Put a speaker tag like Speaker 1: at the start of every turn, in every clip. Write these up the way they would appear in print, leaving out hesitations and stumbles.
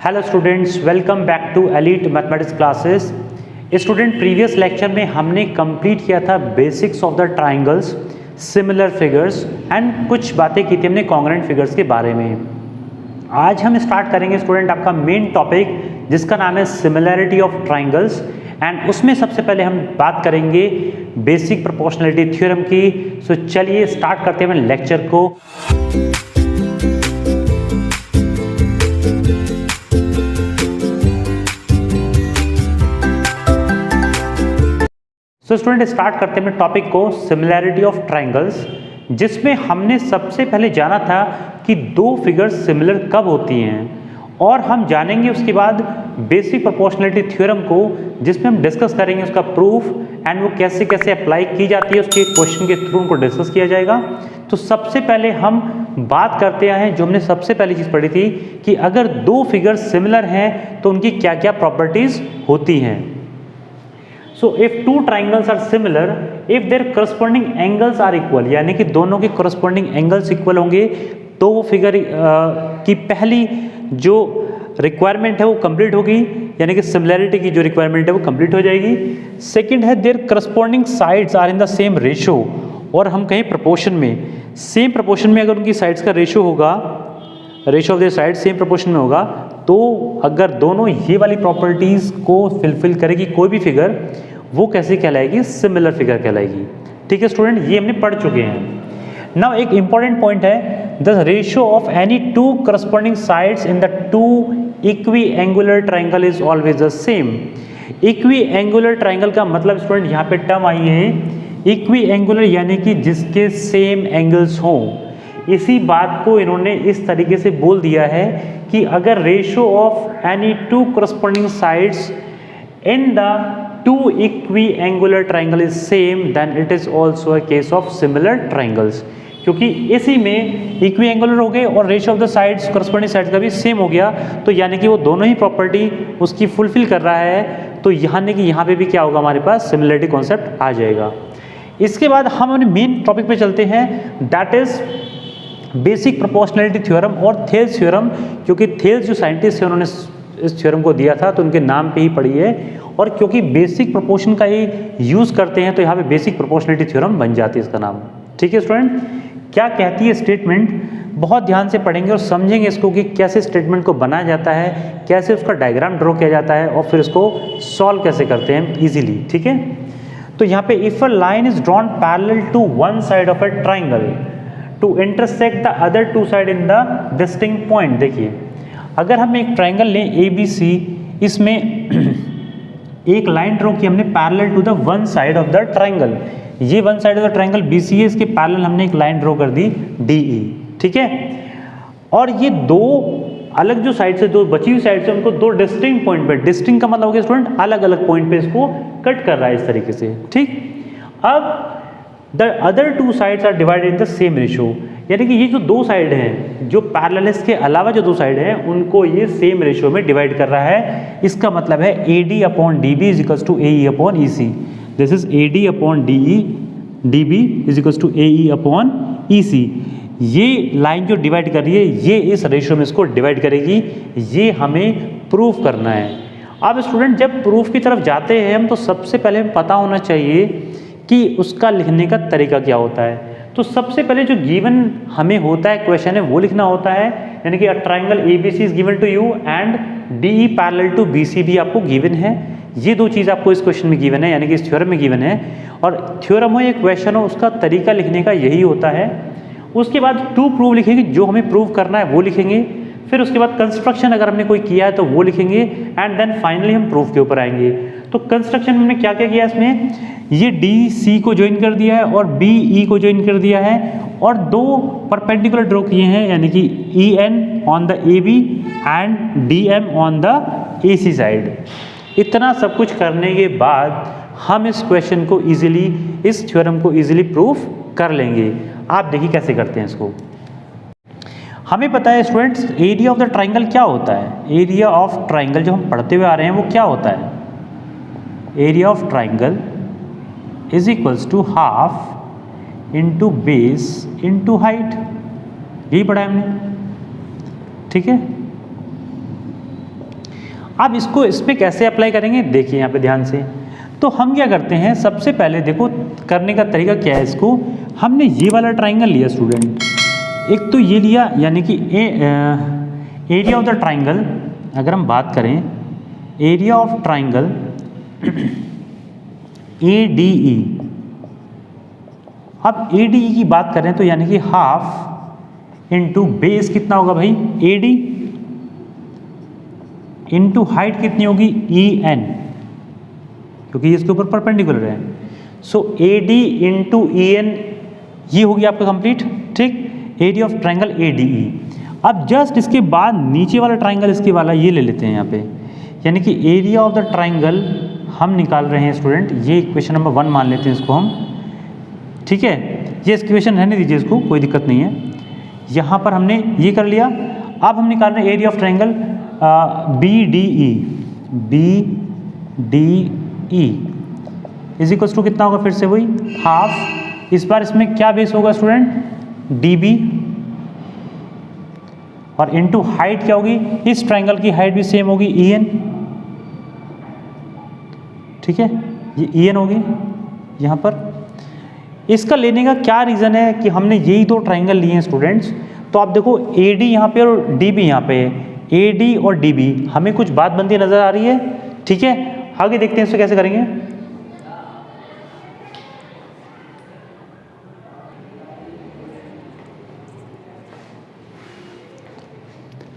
Speaker 1: Hello students, welcome back to elite mathematics classes. Student, previous lecture में हमने complete किया था basics of the triangles, similar figures and कुछ बातें की थी हमने कॉन्ग्रुएंट फिगर्स के बारे में। आज हम स्टार्ट करेंगे स्टूडेंट आपका मेन टॉपिक जिसका नाम है सिमिलैरिटी ऑफ ट्राइंगल्स एंड उसमें सबसे पहले हम बात करेंगे बेसिक प्रोपोर्शनलिटी थ्योरम की। सो चलिए स्टार्ट करते हैं लेक्चर को। तो स्टूडेंट स्टार्ट करते हैं टॉपिक को सिमिलैरिटी ऑफ ट्राइंगल्स, जिसमें हमने सबसे पहले जाना था कि दो फिगर्स सिमिलर कब होती हैं, और हम जानेंगे उसके बाद बेसिक प्रोपोर्शनलिटी थ्योरम को, जिसमें हम डिस्कस करेंगे उसका प्रूफ एंड वो कैसे कैसे अप्लाई की जाती है, उसके क्वेश्चन के थ्रू उनको डिस्कस किया जाएगा। तो सबसे पहले हम बात करते हैं जो हमने सबसे पहली चीज़ पढ़ी थी कि अगर दो फिगर्स सिमिलर हैं तो उनकी क्या क्या प्रॉपर्टीज होती हैं। So if two triangles are similar, if their corresponding angles are equal, यानी कि दोनों के corresponding angles equal होंगे तो वो फिगर की पहली जो रिक्वायरमेंट है वो कंप्लीट होगी, यानी कि सिमिलैरिटी की जो रिक्वायरमेंट है वो कंप्लीट हो जाएगी। सेकंड है their corresponding sides are in the same ratio, और हम कहीं प्रपोर्शन में, सेम प्रपोर्शन में अगर उनकी साइड्स का रेशो होगा, ratio of their side same proportion में होगा, तो अगर दोनों ये वाली प्रॉपर्टीज को फिलफिल करेगी कोई भी फिगर, वो कैसे कहलाएगी? सिमिलर फिगर कहलाएगी। ठीक है स्टूडेंट, ये हमने पढ़ चुके हैं। नाउ एक इंपॉर्टेंट पॉइंट है, the ratio of any two corresponding sides in the two equiangular triangle is always the same. Equi angular triangle का मतलब स्टूडेंट यहाँ पे टर्म आई है इक्वी एंगुलर, यानी कि जिसके सेम एंगल्स हों। इसी बात को इन्होंने इस तरीके से बोल दिया है कि अगर ratio of any two corresponding sides in the two equiangular triangle is same, then it is also a case of similar triangles. क्योंकि इसी में इक्वी एंगुलर हो गए और ratio of the sides corresponding sides का भी same हो गया, तो यानी कि वो दोनों ही प्रॉपर्टी उसकी फुलफिल कर रहा है, तो यानी कि यहाँ पे भी क्या होगा, हमारे पास सिमिलरिटी कॉन्सेप्ट आ जाएगा। इसके बाद हम अपने मेन टॉपिक पे चलते हैं, that is basic proportionality theorem और थेल्स थ्योरम। क्योंकि थेल्स जो साइंटिस्ट है उन्होंने इस थ्योरम को दिया था, तो उनके नाम पे ही पढ़ी है, और क्योंकि बेसिक प्रोपोर्शन का ही यूज़ करते हैं तो यहाँ पे बेसिक प्रोपोर्शनलिटी थ्योरम बन जाती है इसका नाम। ठीक है स्टूडेंट, क्या कहती है स्टेटमेंट, बहुत ध्यान से पढ़ेंगे और समझेंगे इसको कि कैसे स्टेटमेंट को बनाया जाता है, कैसे उसका डायग्राम ड्रॉ किया जाता है, और फिर इसको सॉल्व कैसे करते हैं इजीली। ठीक है, तो यहाँ पे if a line is drawn parallel to one side of a triangle to intersect the other two side in the distinct point. देखिए, अगर हम एक ट्राइंगल लें ABC, इसमें एक लाइन ड्रॉ की हमने parallel to the one side of the triangle. ये one side of the triangle BC है, इसके पैरेलल हमने एक लाइन ड्रॉ कर दी DE। ठीक है, और ये दो अलग जो साइड से, दो बची हुई साइड से, उनको दो डिस्टिंक्ट पॉइंट पे, डिस्टिंक्ट का मतलब हो गया स्टूडेंट अलग अलग पॉइंट पे इसको कट कर रहा है इस तरीके से। ठीक, अब the other two sides are divided in the same ratio, यानी कि ये जो दो साइड हैं, जो पैरेललिस्ट के अलावा जो दो साइड हैं, उनको ये सेम रेशियो में डिवाइड कर रहा है। इसका मतलब है AD upon DB is equals to AE upon EC। This is AD upon DB is equals to AE upon EC। ये लाइन जो डिवाइड कर रही है, ये इस रेशियो में इसको डिवाइड करेगी, ये हमें प्रूफ करना है। अब स्टूडेंट, जब प्रूफ की तरफ जाते हैं हम, तो सबसे पहले हमें पता होना चाहिए कि उसका लिखने का तरीका क्या होता है। तो सबसे पहले जो गिवन हमें होता है क्वेश्चन है वो लिखना होता है, यानी कि a triangle ABC is given to you and DE parallel to BC भी आपको गिवन है। ये दो चीज़ आपको इस क्वेश्चन में गिवन है, यानी कि इस थ्योरम में गिवन है। और थ्योरम हो या क्वेश्चन हो, उसका तरीका लिखने का यही होता है। उसके बाद टू प्रूव लिखेंगे, जो हमें प्रूव करना है वो लिखेंगे। फिर उसके बाद कंस्ट्रक्शन अगर हमने कोई किया है तो वो लिखेंगे, एंड देन फाइनली हम प्रूफ के ऊपर आएंगे। तो कंस्ट्रक्शन में हमने क्या क्या किया, इसमें ये DC को ज्वाइन कर दिया है और BE को ज्वाइन कर दिया है, और दो परपेंडिकुलर ड्रॉ किए हैं, यानी कि EN on the AB and DM on the AC side. इतना सब कुछ करने के बाद हम इस क्वेश्चन को इजीली, इस थ्योरम को इजीली प्रूफ कर लेंगे। आप देखिए कैसे करते हैं इसको। हमें पता है students, area of the triangle क्या होता है। एरिया ऑफ ट्राइंगल जो हम पढ़ते हुए आ रहे हैं वो क्या होता है, area of triangle is equals to half into base into height. यही पढ़ा है हमने। ठीक है, अब इसको इस पर कैसे अप्लाई करेंगे, देखिए यहाँ पे ध्यान से। तो हम क्या करते हैं, सबसे पहले देखो करने का तरीका क्या है। इसको हमने ये वाला ट्राइंगल लिया स्टूडेंट, एक तो ये लिया, यानी कि एरिया ऑफ द ट्राइंगल। अगर हम बात करें एरिया ऑफ ट्राइंगल ADE, अब ADE की बात करें तो यानी कि हाफ इंटू बेस कितना होगा भाई AD, इंटू हाइट कितनी होगी EN, क्योंकि ये इसके ऊपर परपेंडिकुलर है। सो AD इंटू EN ये होगी आपका कंप्लीट, ठीक, एरिया ऑफ ट्राइंगल ADE। अब जस्ट इसके बाद नीचे वाला ट्राइंगल इसके वाला ये ले लेते हैं यहाँ पे, यानी कि एरिया ऑफ द ट्राइंगल हम निकाल रहे हैं स्टूडेंट, ये इक्वेशन नंबर 1 मान लेते हैं इसको हम, ठीक है। ये इक्वेशन रहने दीजिए इसको, कोई दिक्कत नहीं है। यहाँ पर हमने ये कर लिया। अब हम निकाल रहे हैं area of triangle BDE is equals to कितना होगा, फिर से वही हाफ। इस बार इसमें क्या बेस होगा स्टूडेंट DB, और इनटू हाइट क्या होगी, इस ट्राइंगल की हाइट भी सेम होगी EN, ठीक है, ये EN होगी यहाँ पर। इसका लेने का क्या रीज़न है कि हमने यही दो ट्राइंगल लिए हैं स्टूडेंट्स। तो आप देखो AD यहाँ पे और DB यहाँ पे है, AD और DB हमें कुछ बात बनती नज़र आ रही है, ठीक है। आगे देखते हैं इसको कैसे करेंगे।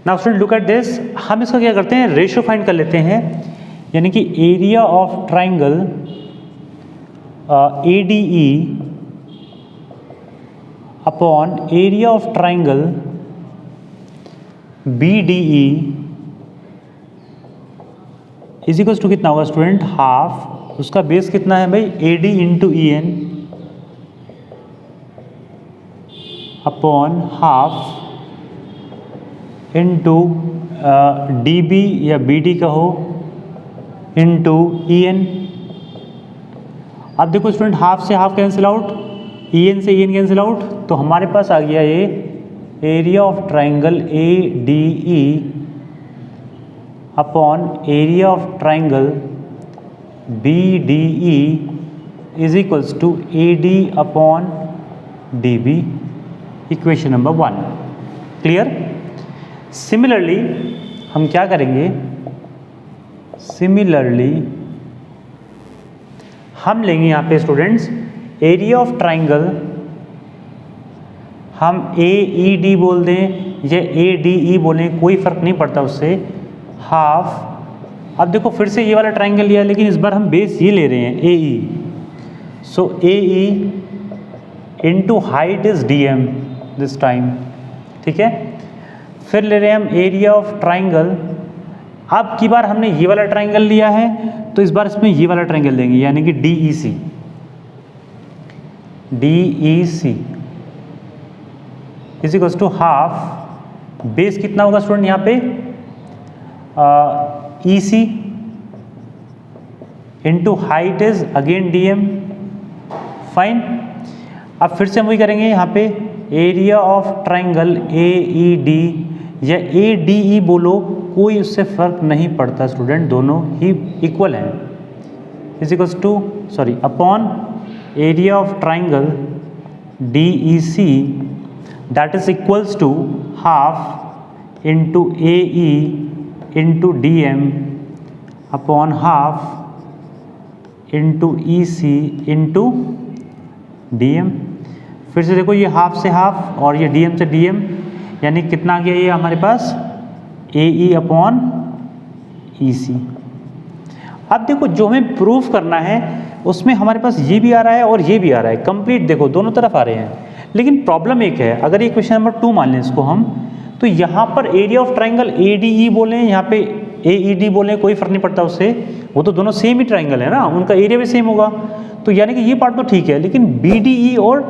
Speaker 1: Now student look at this, हम इसका क्या करते हैं, रेशियो फाइंड कर लेते हैं, यानी कि area of triangle ADE upon area of triangle BDE is equals to कितना होगा स्टूडेंट, हाफ। उसका बेस कितना है भाई AD into EN upon half into DB या BD कहो इंटू EN। अब देखो स्टूडेंट, हाफ से हाफ कैंसिल आउट, EN से EN कैंसिल आउट, तो हमारे पास आ गया ये area of triangle ADE upon area of triangle BDE is equals to AD upon DB, equation number 1। Clear. Similarly हम क्या करेंगे, सिमिलरली हम लेंगे यहाँ पे स्टूडेंट्स एरिया ऑफ ट्राइंगल, हम AED बोल दें या ADE बोलें, कोई फर्क नहीं पड़ता उससे, हाफ। अब देखो फिर से ये वाला ट्राइंगल लिया, लेकिन इस बार हम बेस ये ले रहे हैं AE। So AE into height is DM this time, ठीक है। फिर ले रहे हैं हम एरिया ऑफ ट्राइंगल। अब की बार हमने ये वाला ट्राइंगल लिया है, तो इस बार इसमें ये वाला ट्राइंगल देंगे, यानी कि DEC is equals to half. Base कितना होगा स्टूडेंट यहाँ पे EC into height is again DM, fine. अब फिर से हम वही करेंगे यहाँ पे एरिया ऑफ ट्राइंगल AED या ADE बोलो, कोई उससे फर्क नहीं पड़ता स्टूडेंट, दोनों ही इक्वल हैं, is equals to sorry upon area of triangle DEC that is equals to half into AE into DM upon half into EC into DM। फिर से देखो ये हाफ से हाफ और ये DM से DM, यानी कितना आ गया ये हमारे पास AE अपॉन EC। अब देखो जो हमें प्रूफ करना है उसमें हमारे पास ये भी आ रहा है और ये भी आ रहा है, कंप्लीट देखो दोनों तरफ आ रहे हैं। लेकिन प्रॉब्लम एक है, अगर ये क्वेश्चन नंबर 2 मान लें इसको हम, तो यहाँ पर एरिया ऑफ ट्राइंगल ADE बोलें, यहाँ पे AED बोलें, कोई फर्क नहीं पड़ता उससे, वो तो दोनों सेम ही ट्राइंगल है ना, उनका एरिया भी सेम होगा। तो यानी कि ये पार्ट तो ठीक है, लेकिन BDE और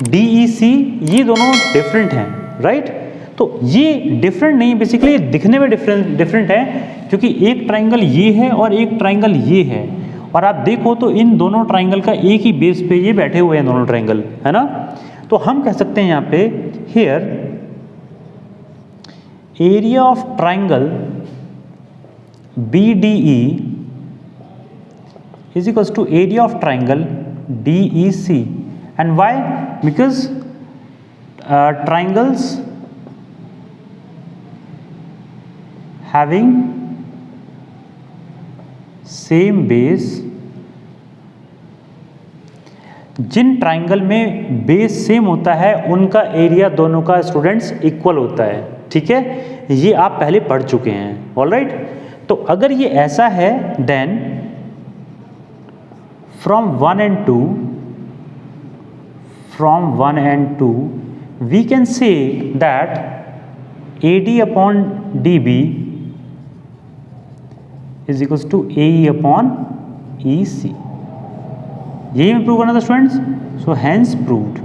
Speaker 1: DEC ये दोनों डिफरेंट हैं, राइट। तो ये डिफरेंट नहीं, बेसिकली दिखने में डिफरेंट है, क्योंकि एक ट्राइंगल ये है और एक ट्राइंगल ये है। और आप देखो तो इन दोनों ट्राइंगल का एक ही बेस पे ये बैठे हुए हैं दोनों ट्राइंगल, है ना। तो हम कह सकते हैं यहाँ पे here area of triangle BDE is equals to area of triangle DEC. And why? Because triangles having same base, Jin triangle में बेस सेम होता है उनका एरिया दोनों का स्टूडेंट्स इक्वल होता है। ठीक है, ये आप पहले पढ़ चुके हैं। ऑलराइट, तो अगर ये ऐसा है then from 1 and 2 we can say that AD upon DB is equals to AE upon EC। यही मैं प्रूव करना था students, so hence proved.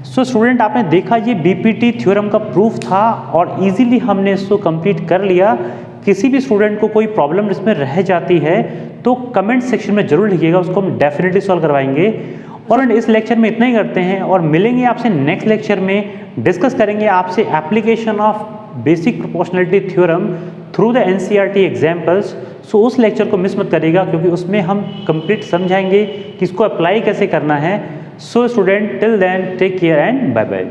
Speaker 1: So student आपने देखा ये बीपीटी थ्योरम का प्रूफ था और इजीली हमने इसको कंप्लीट कर लिया। किसी भी स्टूडेंट को कोई प्रॉब्लम इसमें रह जाती है तो कमेंट सेक्शन में जरूर लिखिएगा, उसको हम डेफिनेटली सॉल्व करवाएंगे। और इस लेक्चर में इतना ही करते हैं और मिलेंगे आपसे नेक्स्ट लेक्चर में, डिस्कस करेंगे आपसे application of basic proportionality theorem through the NCERT examples. So उस लेक्चर को मिस मत करिएगा क्योंकि उसमें हम कंप्लीट समझाएंगे कि इसको अप्लाई कैसे करना है। So student till then take care and bye bye.